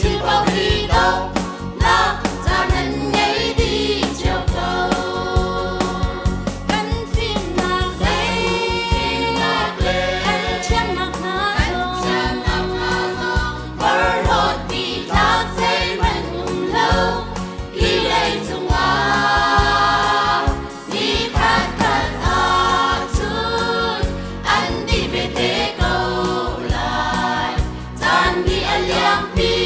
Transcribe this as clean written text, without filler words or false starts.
chứ bao khi đâu là ta nên nhảy đi chiều cầu cánh phim lạc lên cánh chiang ngạc ngà dòng ở lót đi ta sẽ vẫn lâu đi lên trong hoa đi khát khát à chút anh đi về thế cầu lại tan đi anh liang đi